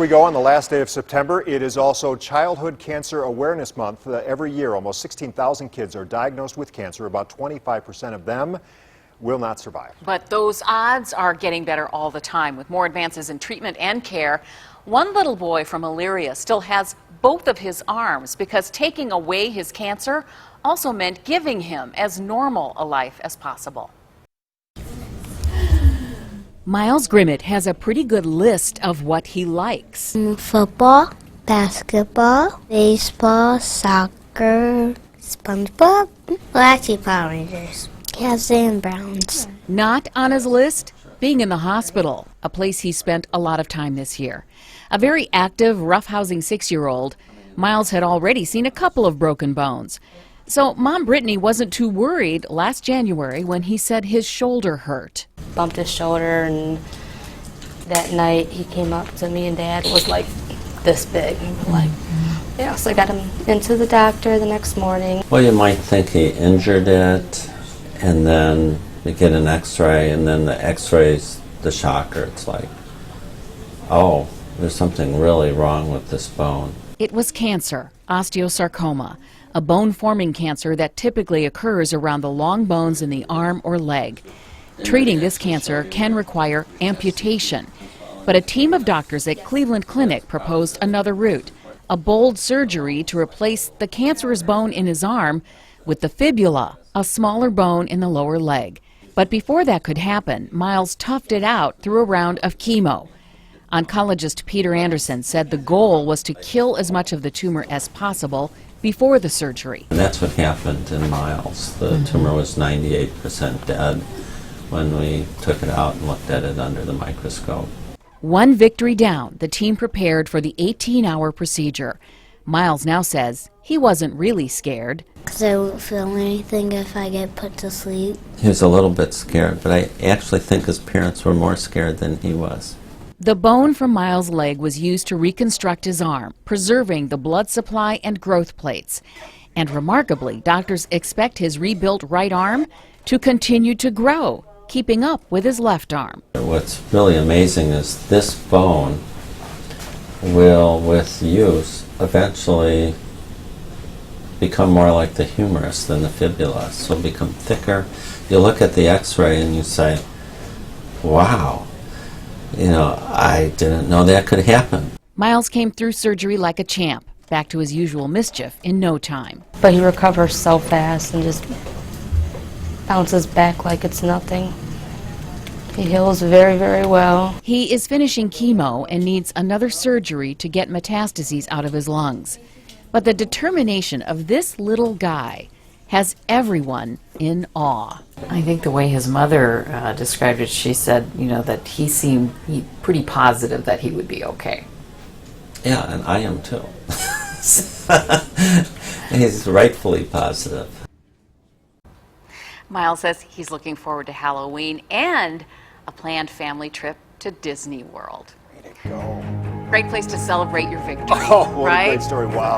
we go on the last day of September. It is also Childhood Cancer Awareness Month. Every year, almost 16,000 kids are diagnosed with cancer. About 25% of them will not survive. But those odds are getting better all the time with more advances in treatment and care. One little boy from Elyria still has both of his arms because taking away his cancer also meant giving him as normal a life as possible. Miles Grimmett has a pretty good list of what he likes. Football, basketball, baseball, soccer, SpongeBob, well, actually Power Rangers, Cats and Browns. Not on his list, being in the hospital, a place he spent a lot of time this year. A very active, roughhousing 6-year-old, Miles had already seen a couple of broken bones. So Mom Brittany wasn't too worried last January when he said his shoulder hurt. Bumped his shoulder, and that night he came up to me and Dad was like this big. And we're like, yeah, so I got him into the doctor the next morning. Well, you might think he injured it, and then you get an x-ray, and then the x-ray's the shocker. It's like, oh, there's something really wrong with this bone. It was cancer, osteosarcoma, a bone-forming cancer that typically occurs around the long bones in the arm or leg. Treating this cancer can require amputation, but a team of doctors at Cleveland Clinic proposed another route, a bold surgery to replace the cancerous bone in his arm with the fibula, a smaller bone in the lower leg. But before that could happen, Miles toughed it out through a round of chemo. Oncologist Peter Anderson said the goal was to kill as much of the tumor as possible before the surgery. And that's what happened in Miles. The tumor was 98% dead when we took it out and looked at it under the microscope. One victory down, the team prepared for the 18-hour procedure. Miles now says he wasn't really scared. Because I won't feel anything if I get put to sleep. He was a little bit scared, but I actually think his parents were more scared than he was. The bone from Miles' leg was used to reconstruct his arm, preserving the blood supply and growth plates. And remarkably, doctors expect his rebuilt right arm to continue to grow, keeping up with his left arm. What's really amazing is this bone will, with use, eventually become more like the humerus than the fibula. So it'll become thicker. You look at the x-ray and you say, wow. You know, I didn't know that could happen. Miles came through surgery like a champ, back to his usual mischief in no time. But he recovers so fast and just bounces back like it's nothing. He heals very, very well. He is finishing chemo and needs another surgery to get metastases out of his lungs. But the determination of this little guy has everyone in awe. I think the way his mother described it, she said, you know, that he seemed pretty positive that he would be okay. Yeah, and I am too. He's rightfully positive. Miles says he's looking forward to Halloween and a planned family trip to Disney World. Way to go. Great place to celebrate your victory, Oh, what right? a great story. Wow.